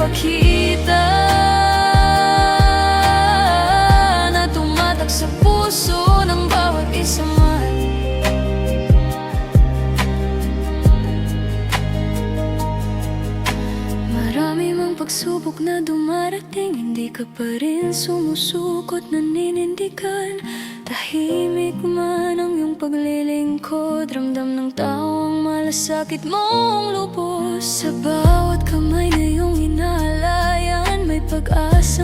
ipakita na tumatak sa puso ng bawat isa man. Marami mang pagsubok na dumarating, hindi ka pa rin sumusukot, naninindigan. Tahimik man ang iyong paglilingkod, ramdam ng tao ang malasakit mong lubos. Sa bawat kamay na iyong inalayan, may pag-asa.